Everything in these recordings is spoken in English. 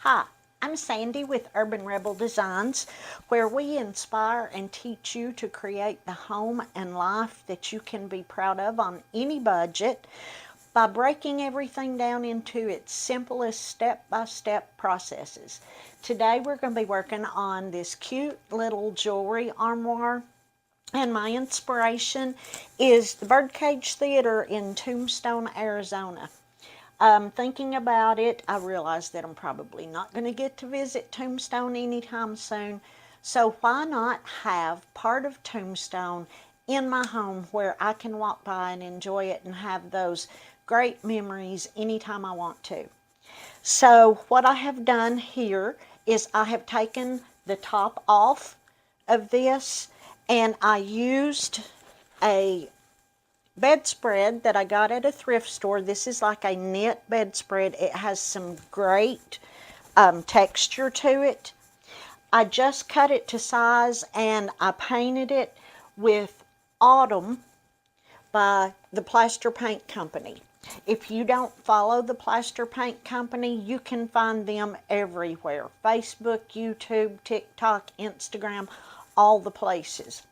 Hi, I'm Sandy with Urban Rebel Designs, where we inspire and teach you to create the home and life that you can be proud of on any budget by breaking everything down into its simplest step-by-step processes. Today we're going to be working on this cute little jewelry armoire, and my inspiration is the Birdcage Theater in Tombstone, Arizona. Thinking about it, I realized that I'm probably not going to get to visit Tombstone anytime soon. So why not have part of Tombstone in my home where I can walk by and enjoy it and have those great memories anytime I want to. So what I have done here is I have taken the top off of this, and I used a bedspread that I got at a thrift store. This is like a knit bedspread. It has some great texture to it. I just cut it to size and I painted it with Autumn by the Plaster Paint Company. If you don't follow the Plaster Paint Company, you can find them everywhere. Facebook, YouTube, TikTok, Instagram, all the places.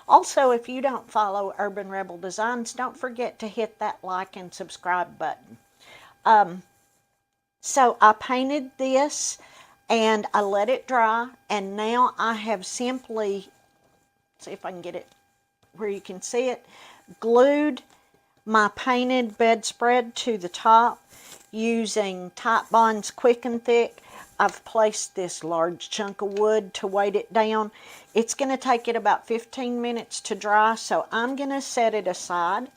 Also, if you don't follow Urban Rebel Designs, don't forget to hit that like and subscribe button. So I painted this and I let it dry, and now I have simply, see if I can get it where you can see it, glued my painted bedspread to the top using Titebond's Quick and Thick. I've placed this large chunk of wood to weight it down. It's going to take it about 15 minutes to dry, so I'm going to set it aside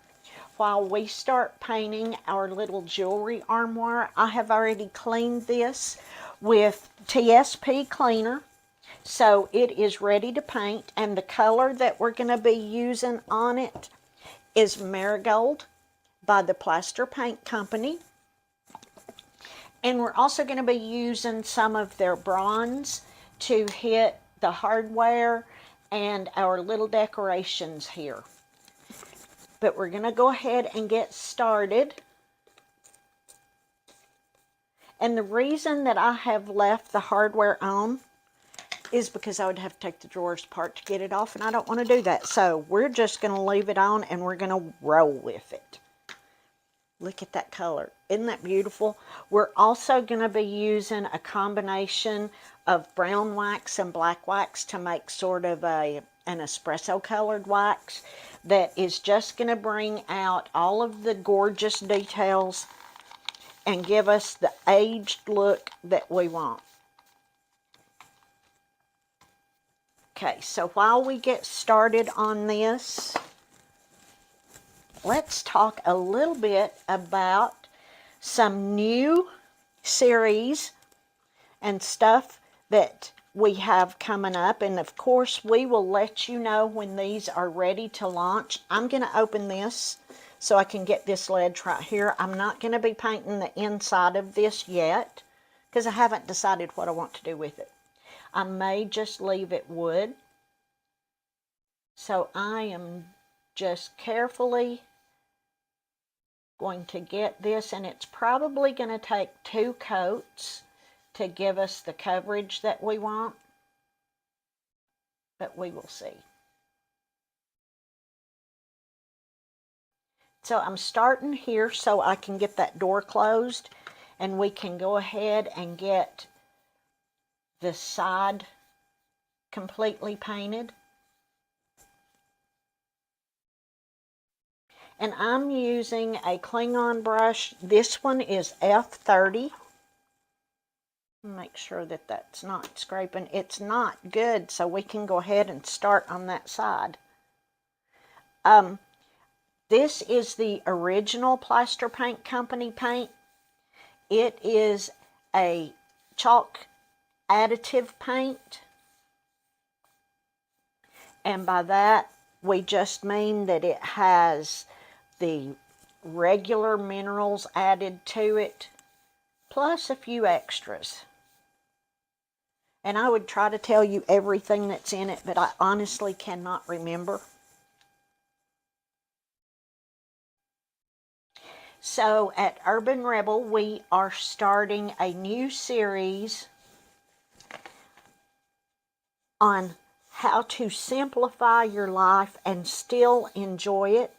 while we start painting our little jewelry armoire. I have already cleaned this with TSP cleaner, so it is ready to paint, and the color that we're going to be using on it is Marigold by the Plaster Paint Company. And we're also going to be using some of their bronze to hit the hardware and our little decorations here. But we're going to go ahead and get started. And the reason that I have left the hardware on is because I would have to take the drawers apart to get it off, and I don't want to do that. So we're just going to leave it on and we're going to roll with it. Look at that color. Isn't that beautiful? We're also going to be using a combination of brown wax and black wax to make sort of an espresso colored wax that is just going to bring out all of the gorgeous details and give us the aged look that we want. Okay, so while we get started on this, let's talk a little bit about some new series and stuff that we have coming up. And of course, we will let you know when these are ready to launch. I'm going to open this so I can get this ledge right here. I'm not going to be painting the inside of this yet because I haven't decided what I want to do with it. I may just leave it wood. So I am just carefully going to get this, and it's probably going to take 2 coats to give us the coverage that we want, but we will see. So I'm starting here so I can get that door closed, and we can go ahead and get the side completely painted. And I'm using a Klingon brush. This one is F30. Make sure that that's not scraping. It's not good, so we can go ahead and start on that side. This is the original Plaster Paint Company paint. It is a chalk additive paint. And by that, we just mean that it has the regular minerals added to it, plus a few extras. And I would try to tell you everything that's in it, but I honestly cannot remember. So at Urban Rebel, we are starting a new series on how to simplify your life and still enjoy it.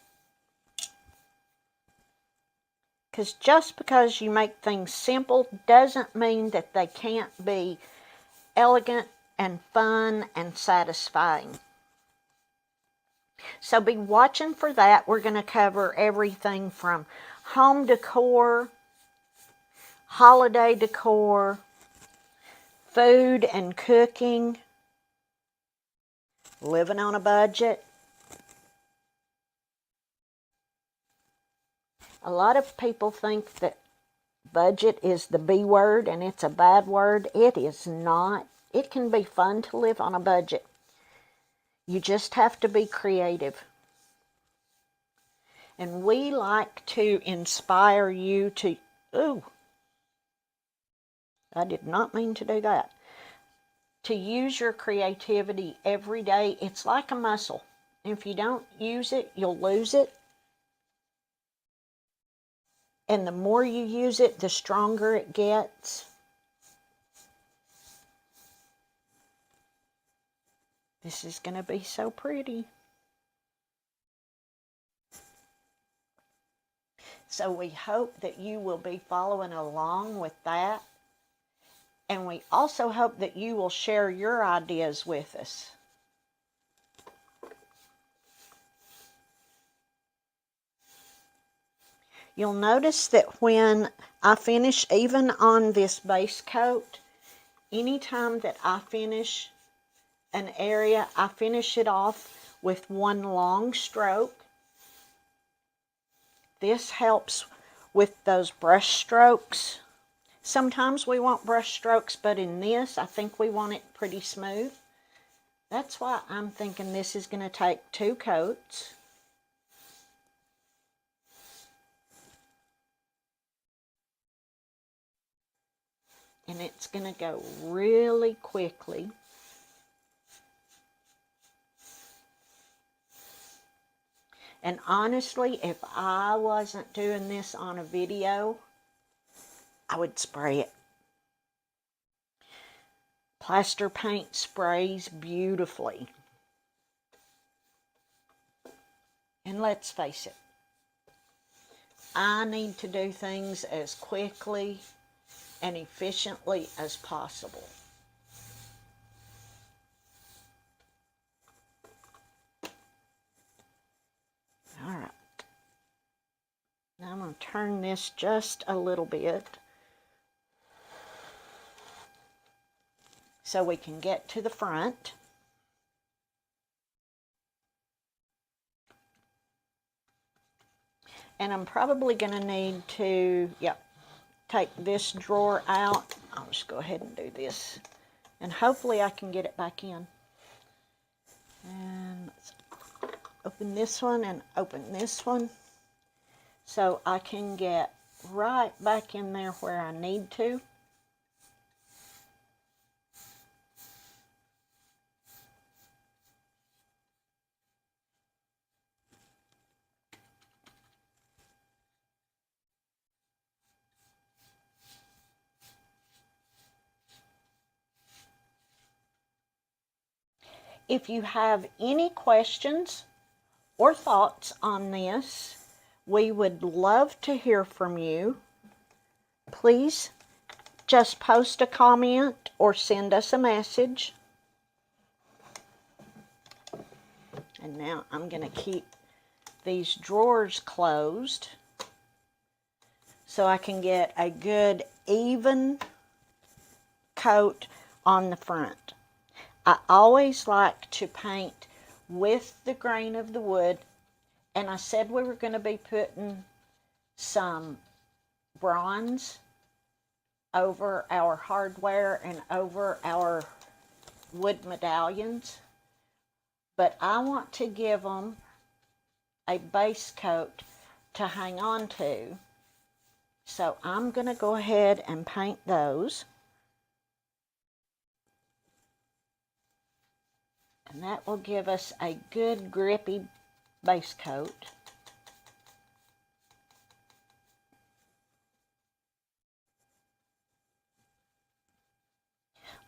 Because just because you make things simple doesn't mean that they can't be elegant and fun and satisfying. So be watching for that. We're going to cover everything from home decor, holiday decor, food and cooking, living on a budget. A lot of people think that budget is the B word and it's a bad word. It is not. It can be fun to live on a budget. You just have to be creative. And we like to inspire you to, ooh, I did not mean to do that. To use your creativity every day. It's like a muscle. If you don't use it, you'll lose it. And the more you use it, the stronger it gets. This is going to be so pretty. So we hope that you will be following along with that. And we also hope that you will share your ideas with us. You'll notice that when I finish, even on this base coat, anytime that I finish an area, I finish it off with one long stroke. This helps with those brush strokes. Sometimes we want brush strokes, but in this, I think we want it pretty smooth. That's why I'm thinking this is going to take 2 coats. And it's going to go really quickly. And honestly, if I wasn't doing this on a video, I would spray it. Plaster paint sprays beautifully. And let's face it, I need to do things as quickly and efficiently as possible. All right. Now I'm going to turn this just a little bit so we can get to the front. And I'm probably going to need to, take this drawer out. I'll just go ahead and do this. And hopefully I can get it back in. And let's open this one and open this one, so I can get right back in there where I need to. If you have any questions or thoughts on this, we would love to hear from you. Please just post a comment or send us a message. And now I'm going to keep these drawers closed so I can get a good even coat on the front. I always like to paint with the grain of the wood, and I said we were going to be putting some bronze over our hardware and over our wood medallions, but I want to give them a base coat to hang on to, so I'm going to go ahead and paint those. And that will give us a good grippy base coat.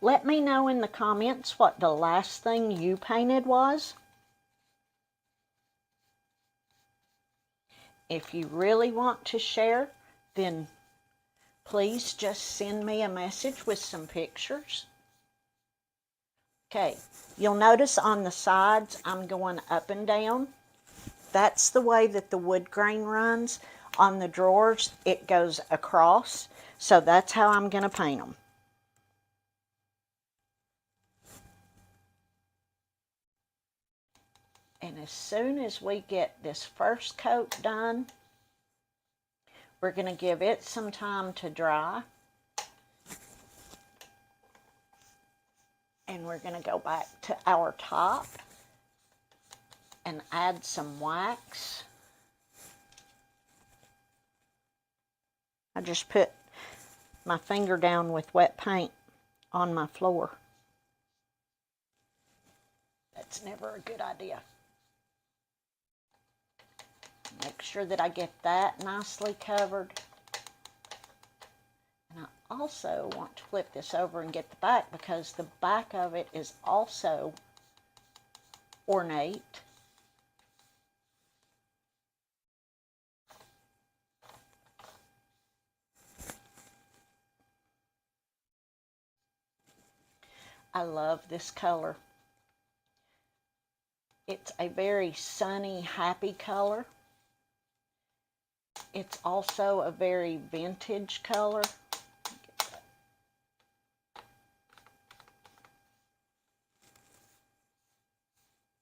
Let me know in the comments what the last thing you painted was. If you really want to share, then please just send me a message with some pictures. Okay, you'll notice on the sides I'm going up and down. That's the way that the wood grain runs. On the drawers, it goes across. So that's how I'm going to paint them. And as soon as we get this first coat done, we're going to give it some time to dry. And we're going to go back to our top and add some wax. I just put my finger down with wet paint on my floor. That's never a good idea. Make sure that I get that nicely covered. And I also want to flip this over and get the back, because the back of it is also ornate. I love this color. It's a very sunny, happy color. It's also a very vintage color.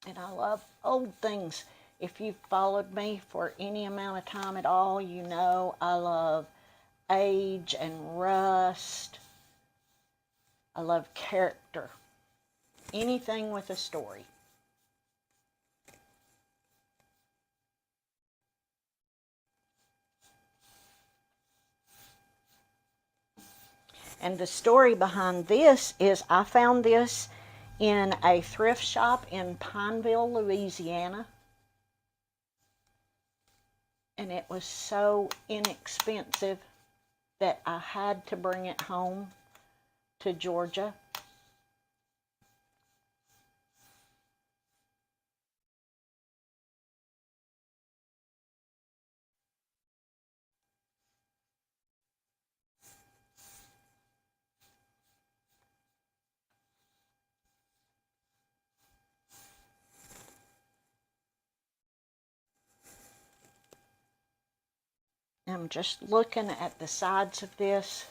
And I love old things. If you've followed me for any amount of time at all, you know I love age and rust. I love character. Anything with a story. And the story behind this is I found this in a thrift shop in Pineville, Louisiana. And it was so inexpensive that I had to bring it home to Georgia. I'm just looking at the sides of this,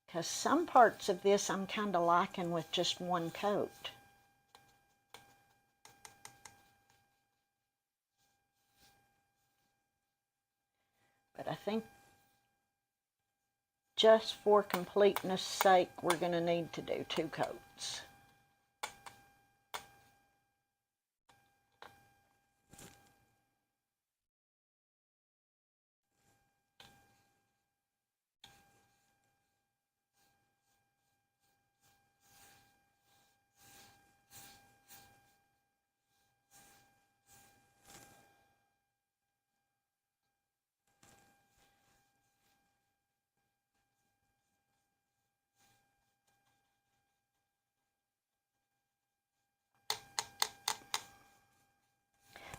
because some parts of this I'm kind of liking with just one coat. But I think just for completeness sake, we're going to need to do 2 coats.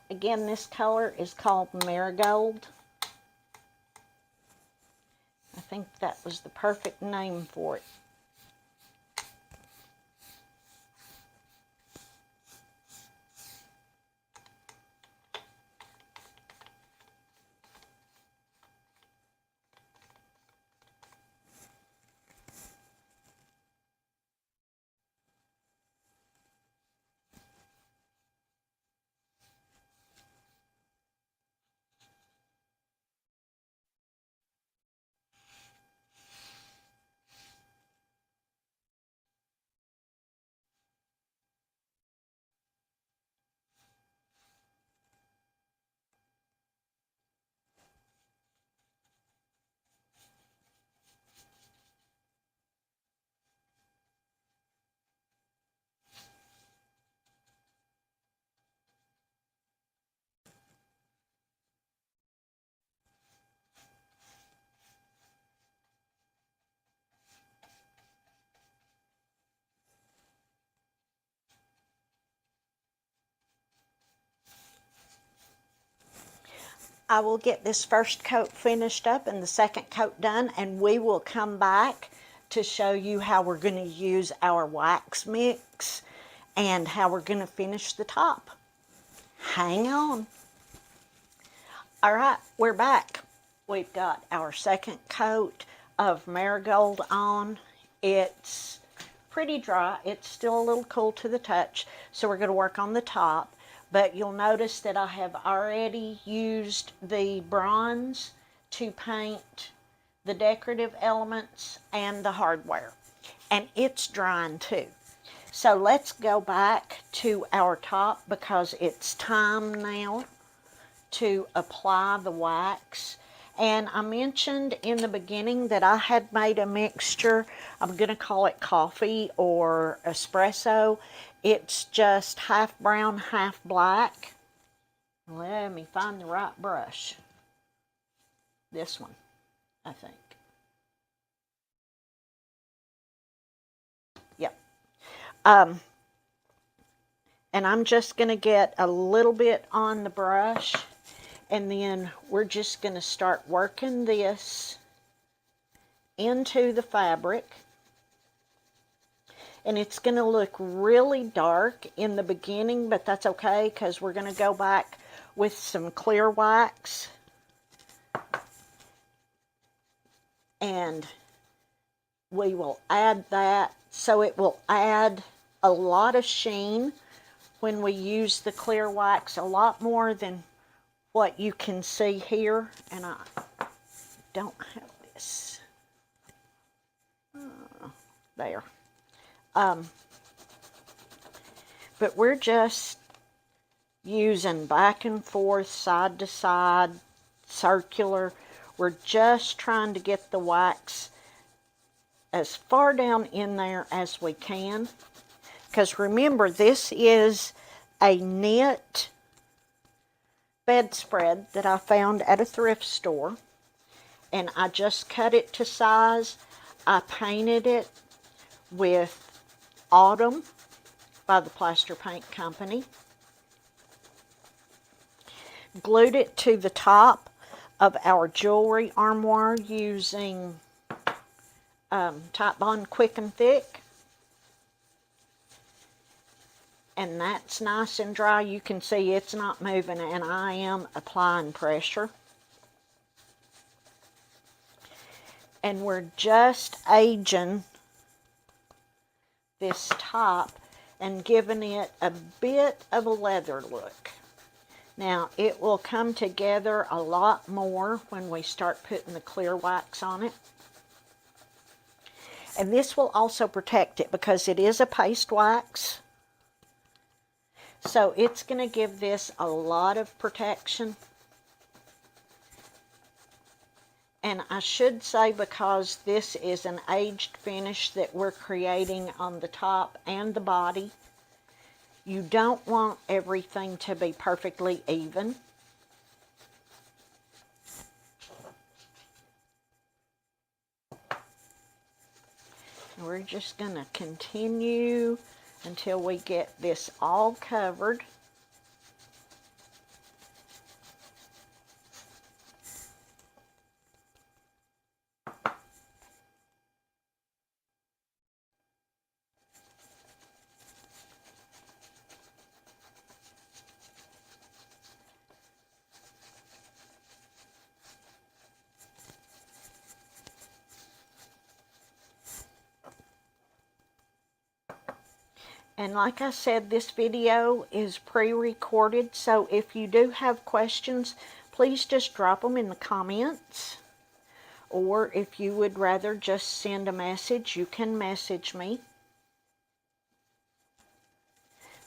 Again, this color is called Marigold. I think that was the perfect name for it. I will get this first coat finished up and the second coat done, and we will come back to show you how we're going to use our wax mix and how we're going to finish the top. Hang on. All right, we're back. We've got our second coat of Marigold on. It's pretty dry. It's still a little cool to the touch, so we're going to work on the top. But you'll notice that I have already used the bronze to paint the decorative elements and the hardware. And it's drying too. So let's go back to our top because it's time now to apply the wax. And I mentioned in the beginning that I had made a mixture. I'm going to call it coffee or espresso. It's just half brown, half black. Let me find the right brush. This one, I think. Yep. And I'm just going to get a little bit on the brush, and then we're just going to start working this into the fabric. And it's going to look really dark in the beginning, but that's okay because we're going to go back with some clear wax. And we will add that, so it will add a lot of sheen when we use the clear wax, a lot more than what you can see here. And I don't have this. There. But we're just using back and forth, side to side, circular. We're just trying to get the wax as far down in there as we can. Because remember, this is a knit bedspread that I found at a thrift store. And I just cut it to size. I painted it with Autumn by the Plaster Paint Company. Glued it to the top of our jewelry armoire using Titebond Quick and Thick. And that's nice and dry. You can see it's not moving, and I am applying pressure. And we're just aging this top and giving it a bit of a leather look. Now, it will come together a lot more when we start putting the clear wax on it. And this will also protect it because it is a paste wax. So it's going to give this a lot of protection. And I should say, because this is an aged finish that we're creating on the top and the body, you don't want everything to be perfectly even. We're just going to continue until we get this all covered. And like I said, this video is pre-recorded, so if you do have questions, please just drop them in the comments. Or if you would rather just send a message, you can message me.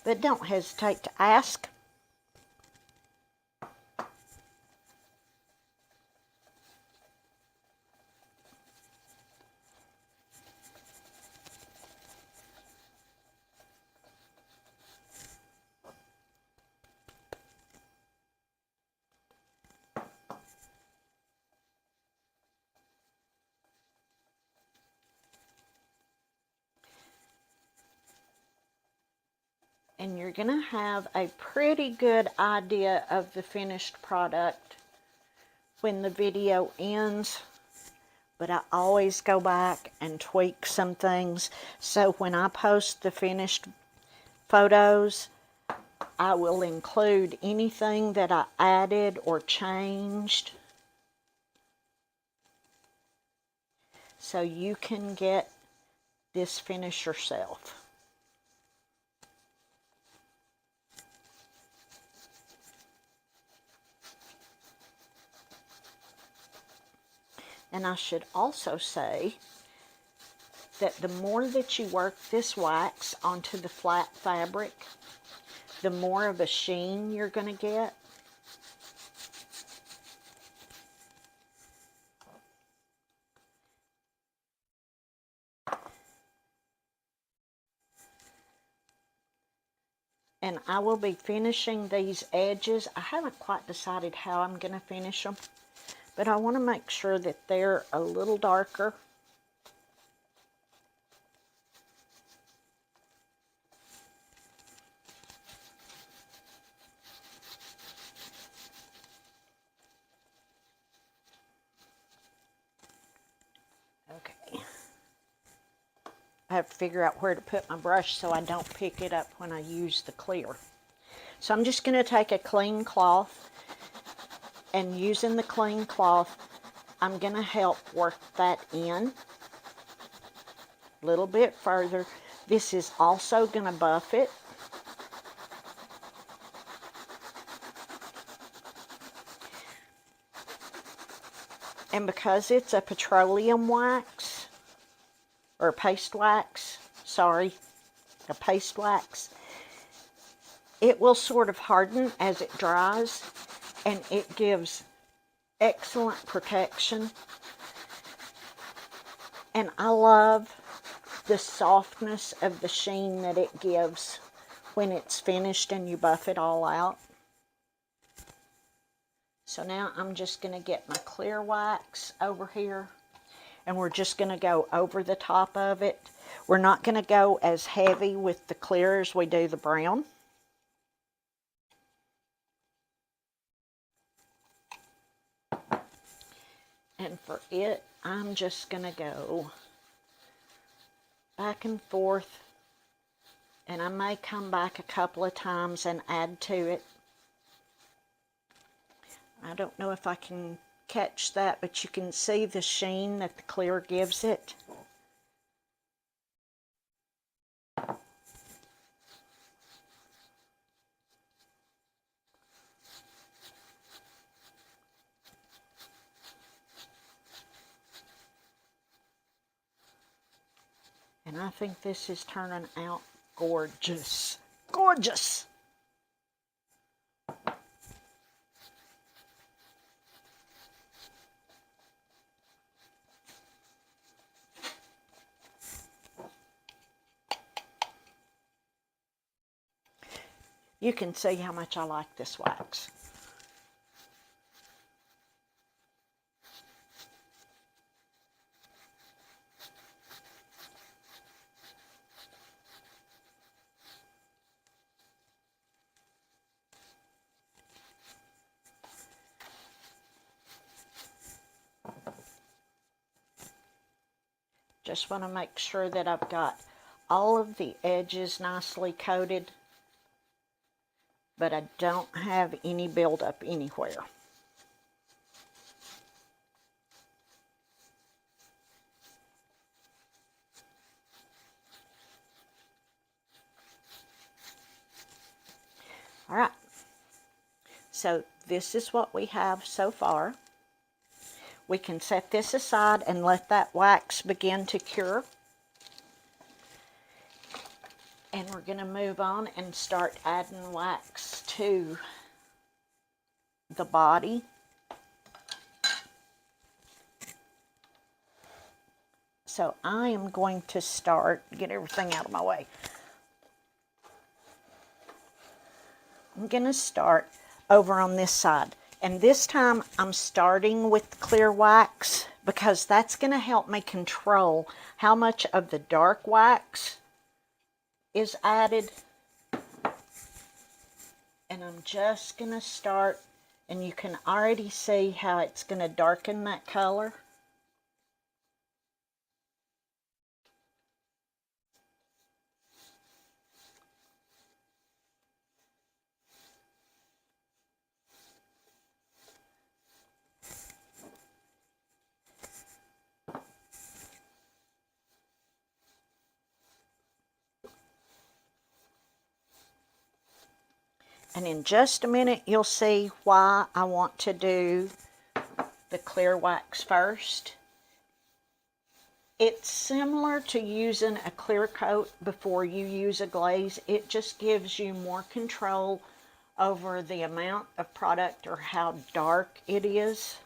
But don't hesitate to ask. And you're going to have a pretty good idea of the finished product when the video ends, but I always go back and tweak some things. So when I post the finished photos, I will include anything that I added or changed, so you can get this finish yourself. And I should also say that the more that you work this wax onto the flat fabric, the more of a sheen you're going to get. And I will be finishing these edges. I haven't quite decided how I'm going to finish them, but I want to make sure that they're a little darker. Okay. I have to figure out where to put my brush so I don't pick it up when I use the clear. So I'm just going to take a clean cloth, and using the clean cloth, I'm going to help work that in a little bit further. This is also going to buff it. And because it's a petroleum wax, or paste wax, sorry, a paste wax, it will sort of harden as it dries, and it gives excellent protection. And I love the softness of the sheen that it gives when it's finished and you buff it all out. So now I'm just going to get my clear wax over here, and we're just going to go over the top of it. We're not going to go as heavy with the clear as we do the brown. And for it, I'm just going to go back and forth, and I may come back a couple of times and add to it. I don't know if I can catch that, but you can see the sheen that the clear gives it. And I think this is turning out gorgeous. Gorgeous! You can see how much I like this wax. Just want to make sure that I've got all of the edges nicely coated, but I don't have any buildup anywhere. All right, so this is what we have so far. We can set this aside and let that wax begin to cure. And we're going to move on and start adding wax to the body. So I am going to start, get everything out of my way. I'm going to start over on this side. And this time I'm starting with clear wax because that's going to help me control how much of the dark wax is added. And I'm just going to start And you can already see how it's going to darken that color. And in just a minute, you'll see why I want to do the clear wax first. It's similar to using a clear coat before you use a glaze. It just gives you more control over the amount of product or how dark it is.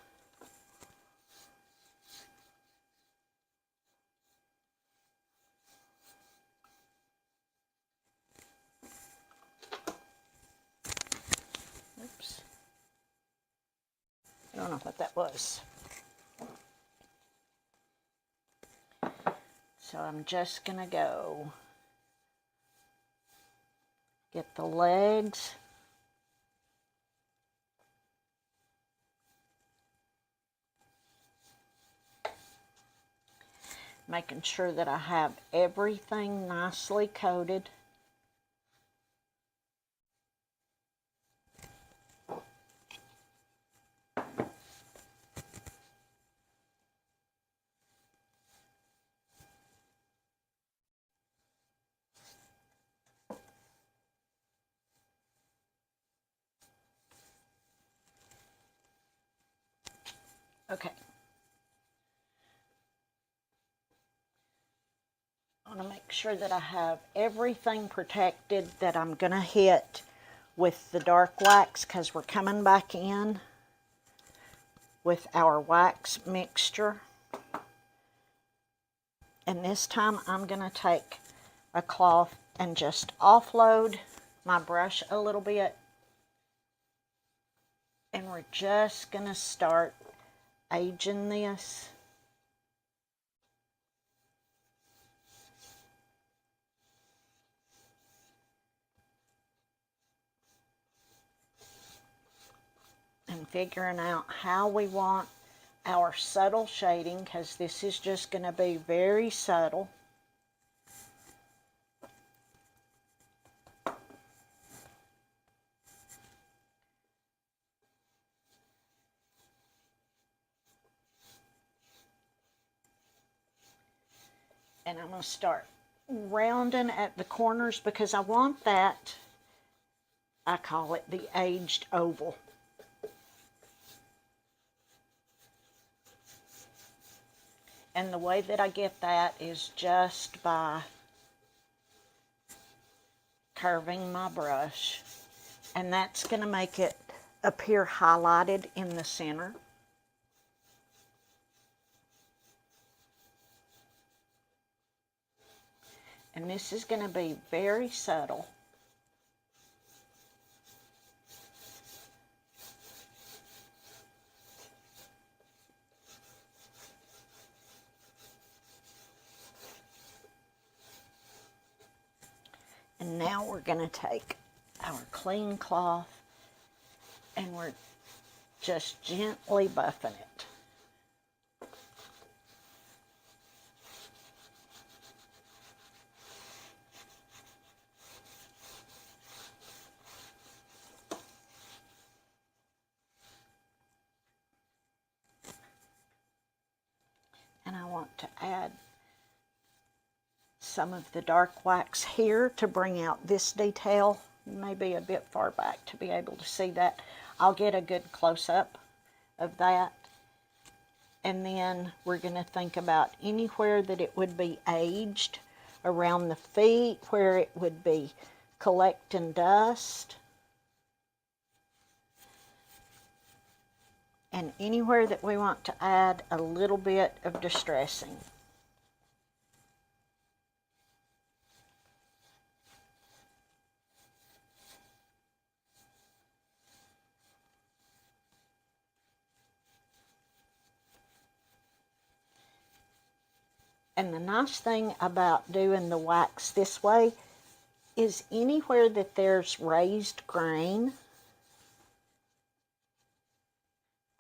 Oops. I don't know what that was. So I'm just gonna go get the legs. Making sure that I have everything nicely coated. Okay. I want to make sure that I have everything protected that I'm going to hit with the dark wax, because we're coming back in with our wax mixture. And this time I'm going to take a cloth and just offload my brush a little bit. And we're just going to start aging this. And figuring out how we want our subtle shading, because this is just going to be very subtle. And I'm going to start rounding at the corners, because I want that, I call it the aged oval. And the way that I get that is just by curving my brush. And that's going to make it appear highlighted in the center. And this is going to be very subtle. And now we're going to take our clean cloth and we're just gently buffing it. And I want to add some of the dark wax here to bring out this detail. Maybe a bit far back to be able to see that. I'll get a good close-up of that. And then we're going to think about anywhere that it would be aged, around the feet where it would be collecting dust, and anywhere that we want to add a little bit of distressing. And the nice thing about doing the wax this way is anywhere that there's raised grain,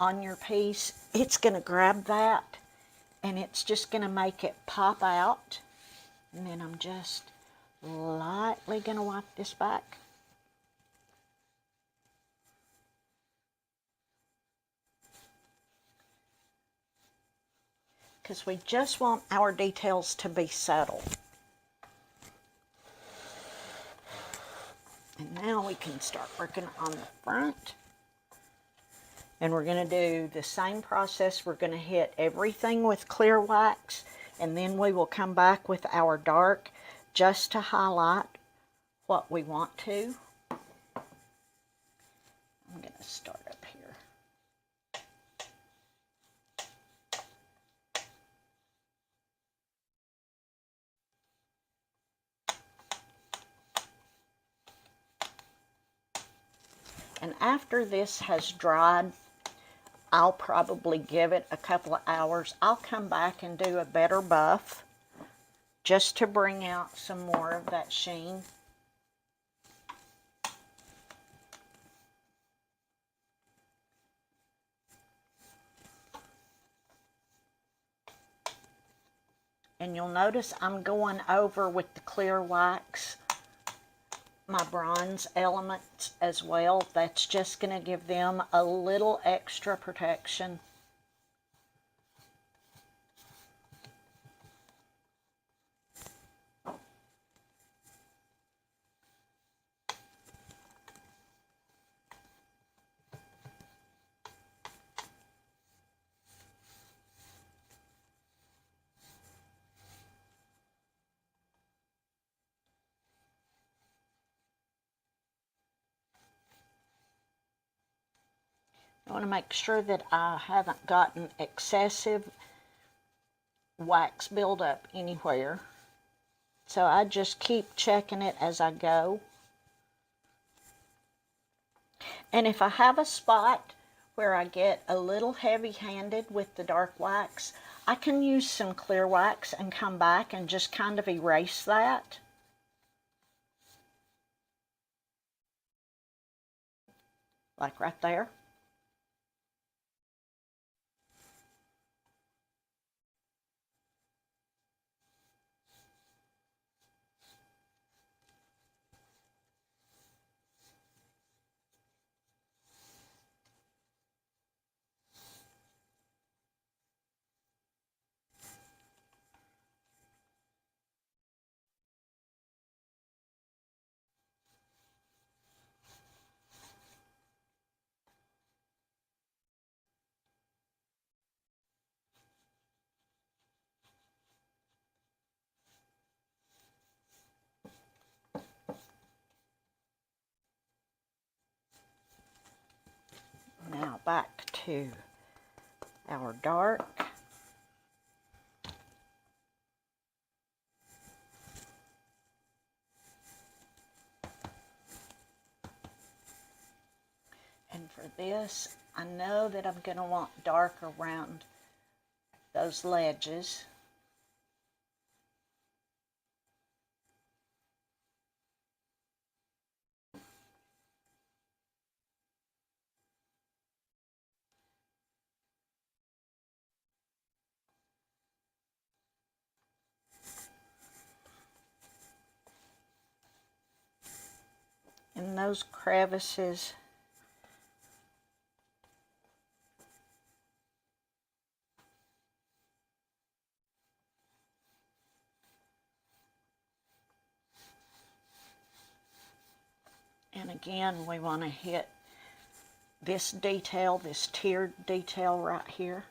on your piece, it's going to grab that and it's just going to make it pop out. And then I'm just lightly going to wipe this back. Because we just want our details to be subtle. And now we can start working on the front. And we're going to do the same process. We're going to hit everything with clear wax, and then we will come back with our dark just to highlight what we want to. I'm going to start up here. And after this has dried, I'll probably give it a couple of hours. I'll come back and do a better buff just to bring out some more of that sheen. And you'll notice I'm going over with the clear wax my bronze elements as well. That's just going to give them a little extra protection. I want to make sure that I haven't gotten excessive wax buildup anywhere. So I just keep checking it as I go. And if I have a spot where I get a little heavy-handed with the dark wax, I can use some clear wax and come back and just kind of erase that. Like right there. Now back to our dark. And for this, I know that I'm going to want dark around those ledges. In those crevices. And again, we want to hit this detail, this tiered detail right here.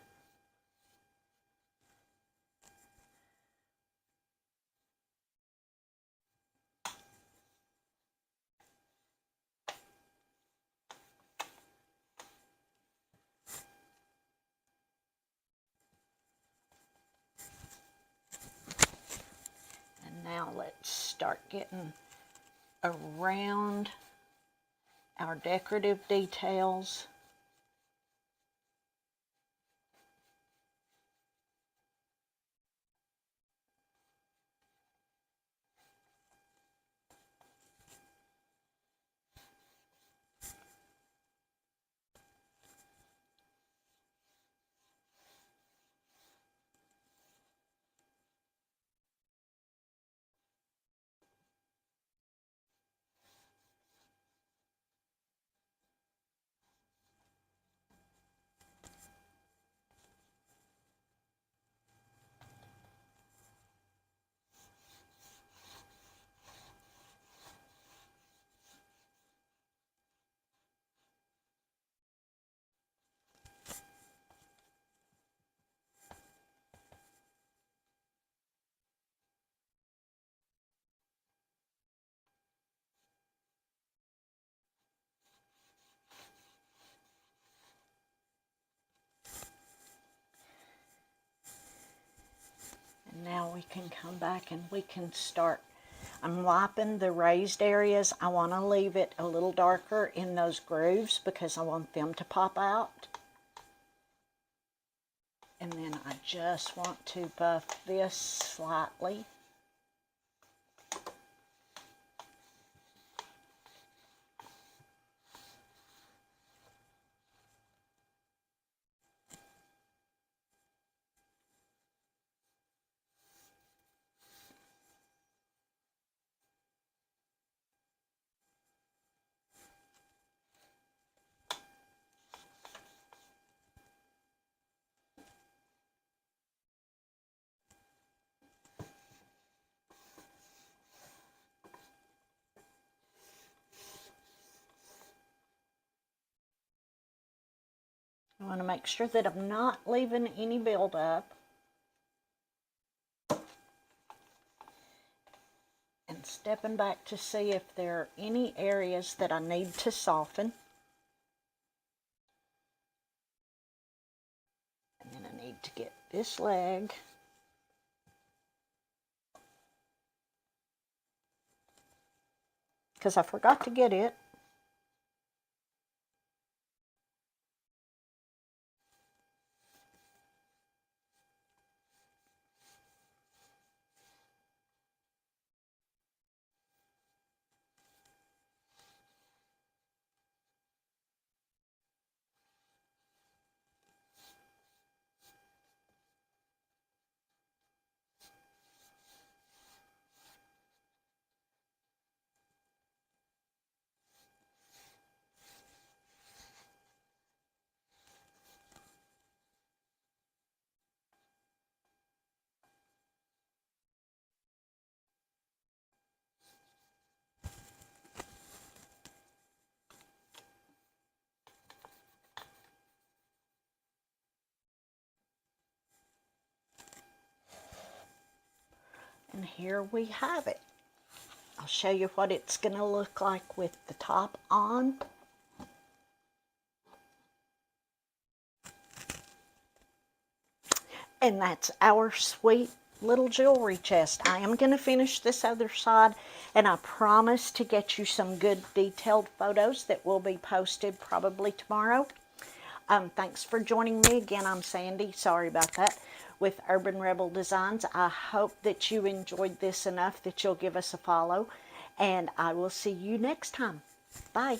And now let's start getting around our decorative details. we can come back and we can start. I'm wiping the raised areas. I want to leave it a little darker in those grooves because I want them to pop out. And then I just want to buff this slightly. I want to make sure that I'm not leaving any buildup. And stepping back to see if there are any areas that I need to soften. And then I need to get this leg. Because I forgot to get it. And here we have it. I'll show you what it's going to look like with the top on. And that's our sweet little jewelry chest. I am going to finish this other side, and I promise to get you some good detailed photos that will be posted probably tomorrow. Thanks for joining me again. I'm Sandy. Sorry about that. With Urban Rebel Designs. I hope that you enjoyed this enough that you'll give us a follow, and I will see you next time. Bye.